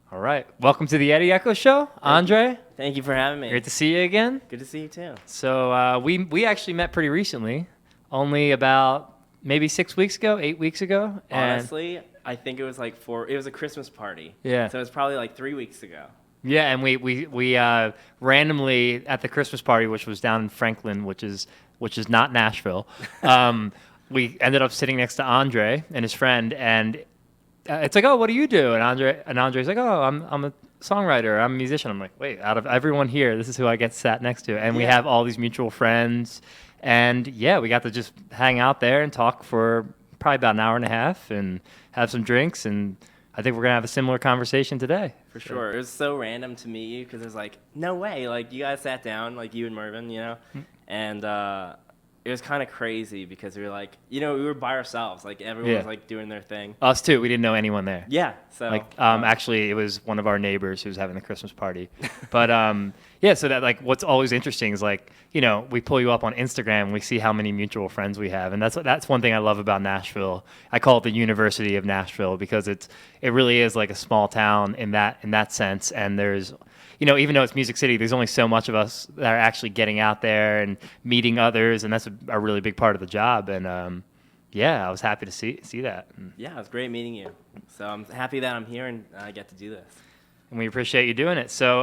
All right. Welcome to the Eddy Echo Show, Andrei. Thank you for having me. Great to see you again. Good to see you too. So we actually met pretty recently, only about maybe 6 weeks ago, 8 weeks ago. And Honestly, I think it was like it was a Christmas party. Yeah. So it was probably like 3 weeks ago. yeah, and we randomly at the Christmas party, which was down in Franklin, which is not Nashville. We ended up sitting next to Andrei and his friend, and it's like, oh, what do you do? And Andrei's like, oh, I'm a songwriter, I'm a musician. I'm like, wait, out of everyone here, this is who I get sat next to, and we have all these mutual friends, and yeah, we got to just hang out there and talk for probably about an hour and a half and have some drinks, and I think we're gonna have a similar conversation today. For sure. It was so random to meet you because it was like, no way. Like, you guys sat down, like you and Mervin, and it was kind of crazy because we were like, we were by ourselves. Like, everyone was like doing their thing. Us too. We didn't know anyone there. Yeah. So like, actually, it was one of our neighbors who was having the Christmas party. But yeah. So that, like, what's always interesting is, like, we pull you up on Instagram and we see how many mutual friends we have, and that's one thing I love about Nashville. I call it the University of Nashville because it really is like a small town in that sense. And there's, even though it's Music City, there's only so much of us that are actually getting out there and meeting others, and that's a really big part of the job. And yeah, I was happy to see that. Yeah, it was great meeting you. So I'm happy that I'm here and I get to do this. And we appreciate you doing it. So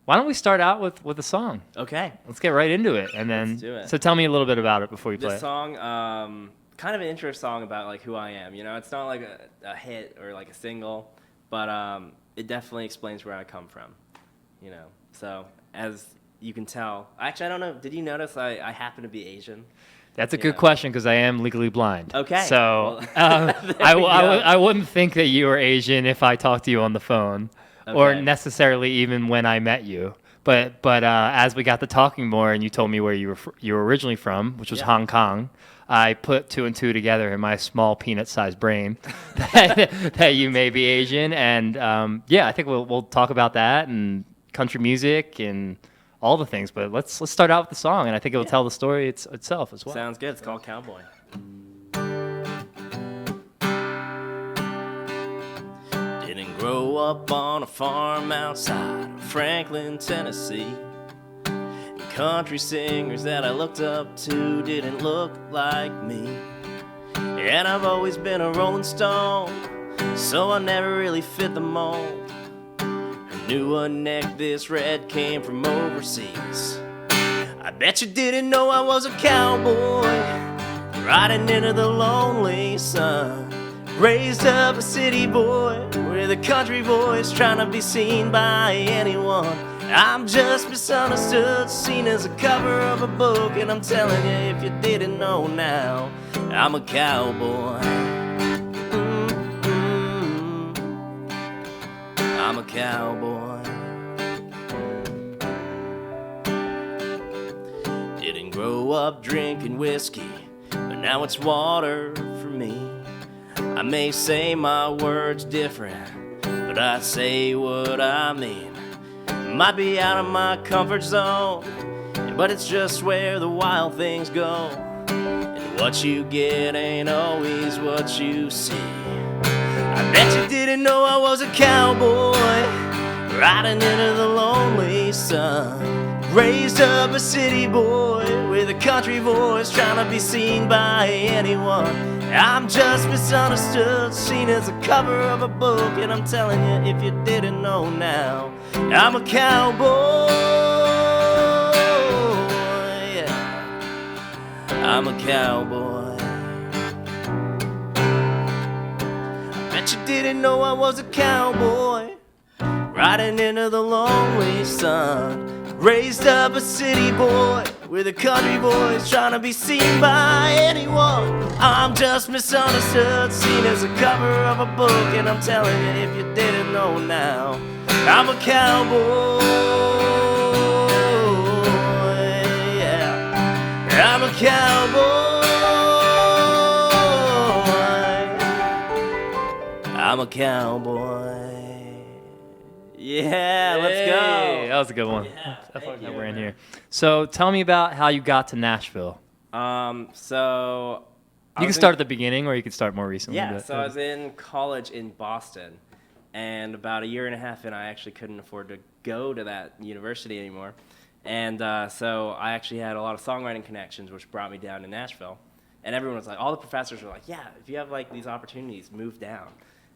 why don't we start out with a song? Okay. Let's get right into it, and then Let's do it. So tell me a little bit about it before you play This it. song, kind of an intro song about like who I am. It's not like a hit or like a single, but it definitely explains where I come from. So as you can tell, actually I don't know. Did you notice I happen to be Asian? That's a good question because I am legally blind. Okay. So Well, I wouldn't think that you were Asian if I talked to you on the phone, or Okay. necessarily even when I met you. But as we got to talking more, and you told me where you were originally from, which was Hong Kong, I put two and two together in my small peanut-sized brain that you may be Asian, and yeah, I think we'll talk about that and country music and all the things. But let's start out with the song, and I think it will tell the story itself as well. Sounds good. It's called Cowboy. Didn't grow up on a farm outside of Franklin, Tennessee. Country singers that I looked up to didn't look like me. And I've always been a Rolling Stone, so I never really fit the mold. I knew a neck this red came from overseas. I bet you didn't know I was a cowboy, riding into the lonely sun. Raised up a city boy with a country voice, trying to be seen by anyone. I'm just misunderstood, seen as a cover of a book, and I'm telling you, if you didn't know now, I'm a cowboy. I'm a cowboy. Didn't grow up drinking whiskey, but now it's water for me. I may say my words different, but I say what I mean. Might be out of my comfort zone, but it's just where the wild things go. And what you get ain't always what you see. I bet you didn't know I was a cowboy, riding into the lonely sun. Raised up a city boy with a country voice, trying to be seen by anyone. I'm just misunderstood, seen as a cover of a book, and I'm telling you, if you didn't know now, I'm a cowboy. Yeah. I'm a cowboy. I bet you didn't know I was a cowboy, riding into the lonely sun. Raised up a city boy with a country voice, trying to be seen by anyone. I'm just misunderstood, seen as a cover of a book, and I'm telling you, if you didn't know now, I'm a cowboy. Yeah, I'm a cowboy. I'm a cowboy. Yeah, let's go. That was a good one. Yeah, I thought thank that you. we're in here. So tell me about how you got to Nashville. So You can start at the beginning, or you can start more recently. Yeah, but- so I was in college in Boston, And about a year and a half in, I actually couldn't afford to go to that university anymore. And so I actually had a lot of songwriting connections, which brought me down to Nashville. And everyone was like, all the professors were like, yeah, if you have like these opportunities, move down.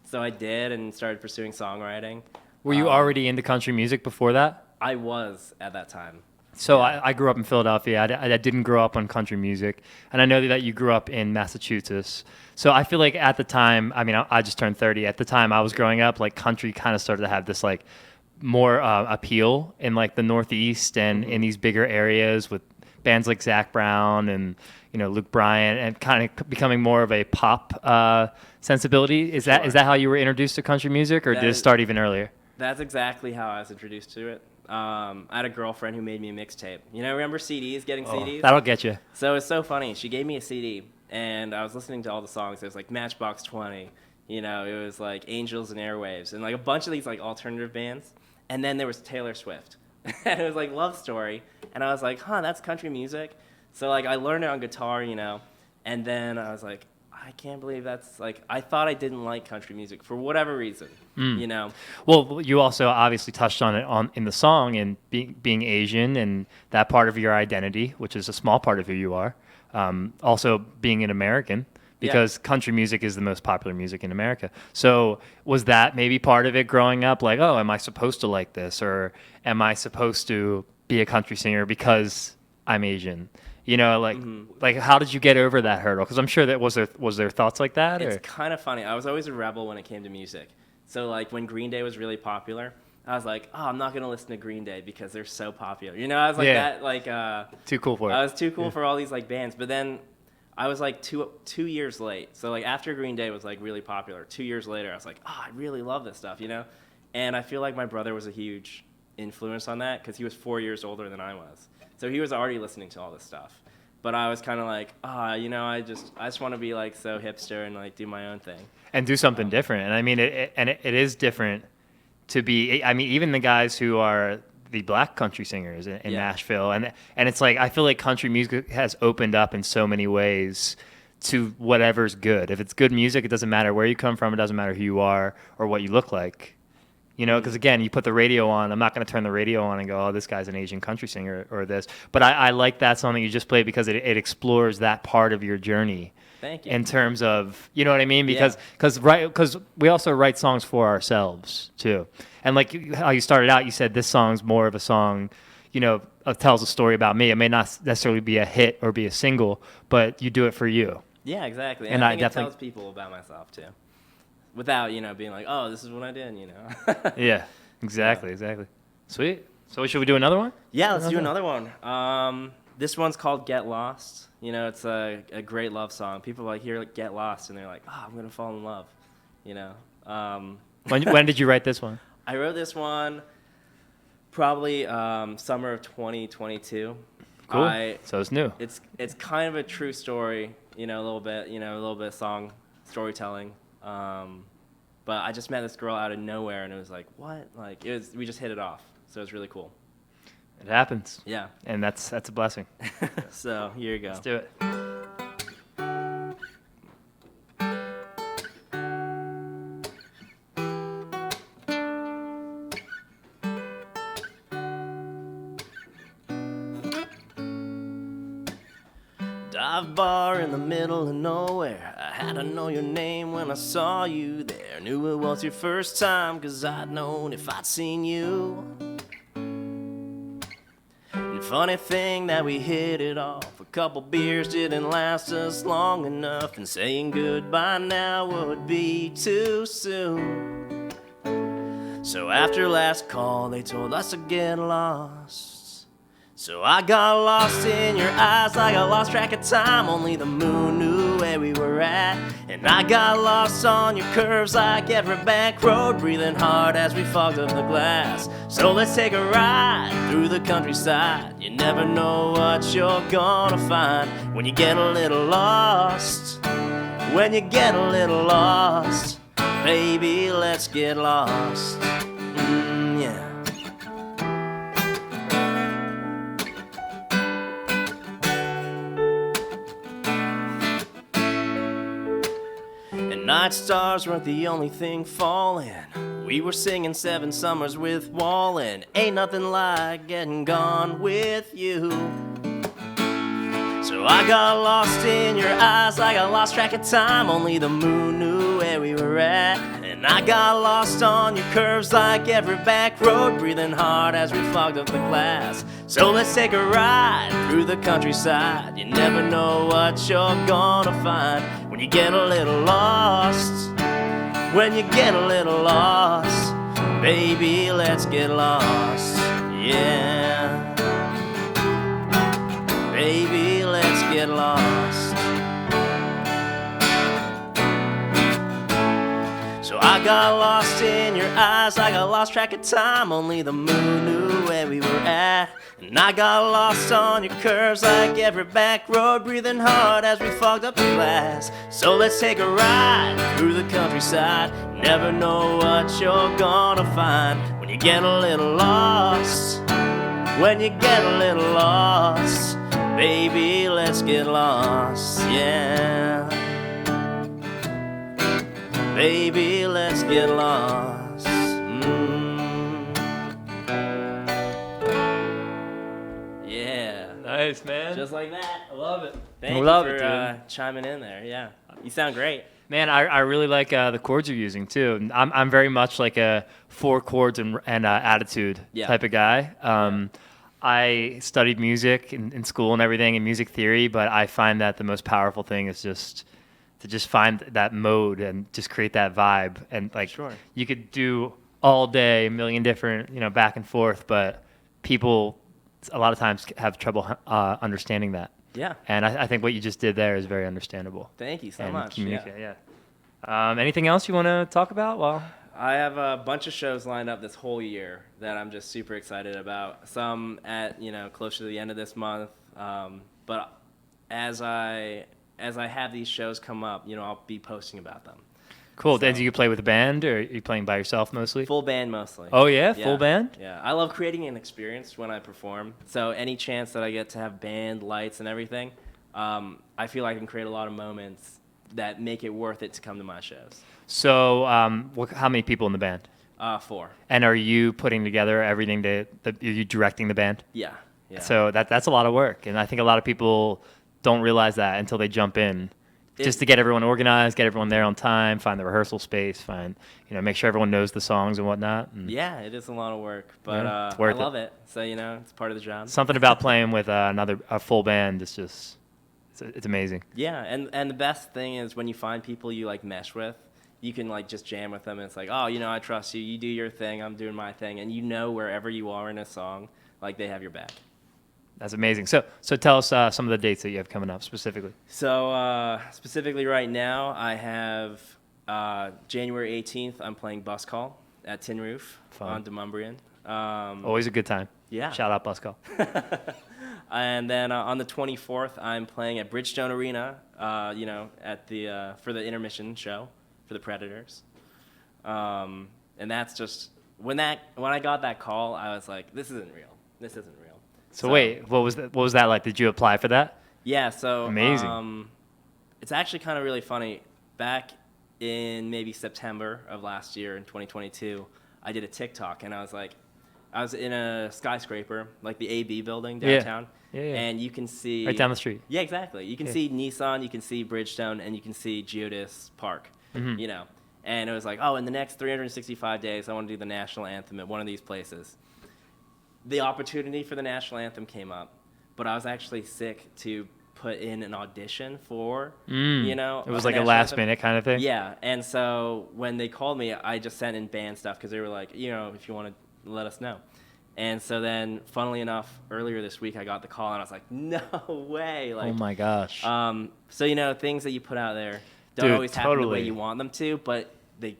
So I did and started pursuing songwriting. Were you already into country music before that? I was at that time. So Yeah. I grew up in Philadelphia. I didn't grow up on country music. And I know that you grew up in Massachusetts. So I feel like at the time, I mean, I just turned 30. At the time I was growing up, like country kind of started to have this like more appeal in like the Northeast and in these bigger areas with bands like Zac Brown and, you know, Luke Bryan, and kind of becoming more of a pop sensibility. Is that how you were introduced to country music, or did it start even earlier? That's exactly how I was introduced to it. I had a girlfriend who made me a mixtape. You know, remember CDs, getting CDs? That'll get you. So it's so funny. She gave me a CD, and I was listening to all the songs. It was like Matchbox 20. You know, it was like Angels and Airwaves, and like a bunch of these like alternative bands. And then there was Taylor Swift. And it was like Love Story. And I was like, huh, that's country music. So like I learned it on guitar, you know. And then I was like, I can't believe that's like, I thought I didn't like country music for whatever reason, you know. Well, you also obviously touched on it in the song, and being Asian and that part of your identity, which is a small part of who you are. Also being an American, because country music is the most popular music in America. So was that maybe part of it growing up? Like, oh, am I supposed to like this, or am I supposed to be a country singer because I'm Asian? You know, like how did you get over that hurdle? Because I'm sure that was there thoughts like that? It's kind of funny. I was always a rebel when it came to music. So like when Green Day was really popular, I was like, oh, I'm not gonna listen to Green Day because they're so popular. You know, I was like that, like too cool for it. I was too cool for all these like bands. But then I was like two years late. So like after Green Day was like really popular, 2 years later, I was like, oh, I really love this stuff, you know. And I feel like my brother was a huge influence on that because he was 4 years older than I was. So he was already listening to all this stuff. But I was kind of like, you know, I just want to be like so hipster and like do my own thing. And do something different. And I mean, it is different to be, I mean, even the guys who are the black country singers in Nashville. And it's like, I feel like country music has opened up in so many ways to whatever's good. If it's good music, it doesn't matter where you come from. It doesn't matter who you are or what you look like. You know, because again, you put the radio on. I'm not going to turn the radio on and go, oh, this guy's an Asian country singer or this. But I like that song that you just played because it explores that part of your journey. Thank you. In terms of, you know what I mean? Because we also write songs for ourselves too. And like how you started out, you said this song's more of a song, you know, tells a story about me. It may not necessarily be a hit or be a single, but you do it for you. Yeah, exactly. And I think it tells people about myself too. Without, you know, being like, oh, this is what I did, you know. Yeah, exactly. Sweet. So should we do another one? Yeah, let's do another one. This one's called Get Lost. You know, it's a great love song. People like hear like, Get Lost, and they're like, oh, I'm going to fall in love, you know. When did you write this one? I wrote this one probably summer of 2022. Cool. So it's new. It's kind of a true story, you know, a little bit of song storytelling. But I just met this girl out of nowhere, and it was like, what? Like, we just hit it off. So it's really cool. It happens. Yeah. And that's a blessing. So here you go. Let's do it. Dive bar in the middle of nowhere. I had to know your name when I saw you there. Knew it was your first time, 'cause I'd known if I'd seen you. And funny thing that we hit it off. A couple beers didn't last us long enough, and saying goodbye now would be too soon. So after last call, they told us to get lost. So I got lost in your eyes like I lost track of time. Only the moon knew where we were at. And I got lost on your curves like every back road, breathing hard as we fogged up the glass. So let's take a ride through the countryside. You never know what you're gonna find when you get a little lost. When you get a little lost, baby, let's get lost. Yeah. night stars weren't the only thing falling. We were singing 7 summers with Wallin'. Ain't nothing like getting gone with you. So I got lost in your eyes, I got lost track of time. Only the moon knew where we were at. And I got lost on your curves like every back road, breathing hard as we fogged up the glass. So let's take a ride through the countryside. You never know what you're gonna find when you get a little lost. When you get a little lost, baby, let's get lost. Yeah. Baby, let's get lost. So I got lost in your eyes, I got lost track of time. Only the moon knew where we were at. And I got lost on your curves like every back road, breathing hard as we fogged up the glass. So let's take a ride through the countryside. Never know what you're gonna find when you get a little lost. When you get a little lost, baby, let's get lost, yeah. Baby, let's get lost. Yeah. Nice, man. Just like that. I love it. Thank I you love for it, dude. chiming in there. Yeah. You sound great. Man, I really like the chords you're using too. I'm very much like a 4 chords and attitude type of guy. I studied music in school and everything and music theory, but I find that the most powerful thing is just to find that mode and just create that vibe. And like you could do all day a million different, back and forth, but people a lot of times have trouble understanding that. Yeah. And I think what you just did there is very understandable. Thank you so and much. Communicate, yeah. Anything else you want to talk about? Well, I have a bunch of shows lined up this whole year that I'm just super excited about. Some at closer to the end of this month, but as I have these shows come up, I'll be posting about them. Cool. So, then do you play with a band, or are you playing by yourself mostly? Full band mostly. Oh yeah, full band? Yeah, I love creating an experience when I perform. So any chance that I get to have band, lights, and everything, I feel I can create a lot of moments that make it worth it to come to my shows. So how many people in the band? 4. And are you putting together everything are you directing the band? Yeah. So that's a lot of work, and I think a lot of people don't realize that until they jump in. Just to get everyone organized, get everyone there on time, find the rehearsal space, make sure everyone knows the songs and whatnot. And yeah, it is a lot of work, but it's worth I love it. So it's part of the job. Something about playing with a full band is just it's amazing. Yeah, and the best thing is when you find people you mesh with, you can just jam with them. And it's like, oh, I trust you. You do your thing, I'm doing my thing, and wherever you are in a song, they have your back. That's amazing. So tell us some of the dates that you have coming up specifically. So specifically right now, I have January 18th, I'm playing Bus Call at Tin Roof on Demumbrian. Always a good time. Yeah. Shout out Bus Call. And then on the 24th, I'm playing at Bridgestone Arena, at the for the intermission show for the Predators. And that's just when I got that call, I was like, this isn't real. This isn't real. So wait, what was that like? Did you apply for that? Yeah, so amazing. It's actually kind of really funny. Back in maybe September of last year in 2022, I did a TikTok, and I was in a skyscraper, like the AB building downtown. Yeah. And you can see right down the street. Yeah, exactly. You can see Nissan, you can see Bridgestone, and you can see Geodis Park. Mm-hmm. And it was like, oh, in the next 365 days, I want to do the national anthem at one of these places. The opportunity for the national anthem came up, but I was actually sick to put in an audition for, it was like a last minute kind of thing. Yeah, and so when they called me, I just sent in band stuff because they were like, if you want to let us know. And so then, funnily enough, earlier this week I got the call and I was like, no way! Oh my gosh. So things that you put out there don't always happen the way you want them to, but they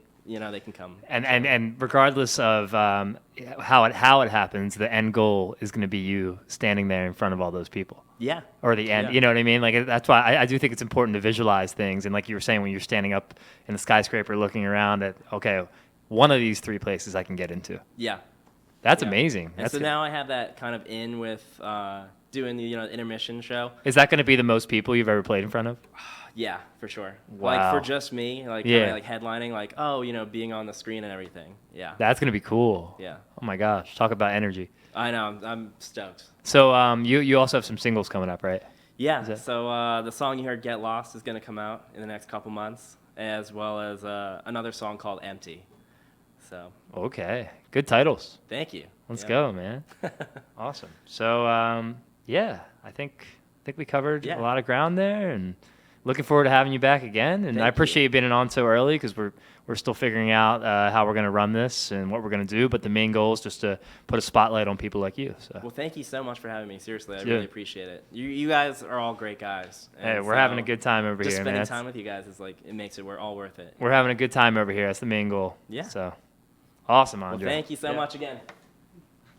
can come. And regardless of how it happens, the end goal is going to be you standing there in front of all those people. Yeah. Or the end, you know what I mean? Like that's why I do think it's important to visualize things. And like you were saying, when you're standing up in the skyscraper looking around at, okay, one of these 3 places I can get into. Yeah. That's amazing. And so now I have that kind of in with doing the intermission show. Is that going to be the most people you've ever played in front of? Yeah, for sure. Wow. Like for just me, like Yeah. kinda, like headlining, like being on the screen and everything. Yeah. That's going to be cool. Yeah. Oh my gosh, talk about energy. I know. I'm stoked. So you also have some singles coming up, right? Yeah. So the song you heard, "Get Lost," is gonna come out in the next couple months, as well as another song called "Empty." So. Okay, good titles. Thank you. Let's go, man. Awesome. So yeah, I think we covered a lot of ground there, and looking forward to having you back again. And I appreciate you being on so early because we're still figuring out how we're going to run this and what we're going to do. But the main goal is just to put a spotlight on people like you. So. Well, thank you so much for having me. Seriously, I really appreciate it. You guys are all great guys. Hey, we're having a good time over just here, spending man. time with you guys is it makes it all worth it. We're having a good time over here. That's the main goal. Yeah. So awesome, Andrei. Well, thank you so much again.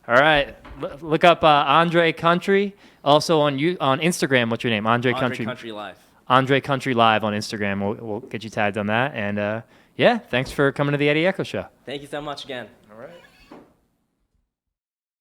All right, look up Andrei Country. Also on Instagram, what's your name? Andrei Country. Country Live. Andrei Country Live on Instagram. We'll get you tagged on that. And yeah, thanks for coming to the Eddy Echo Show. Thank you so much again. All right.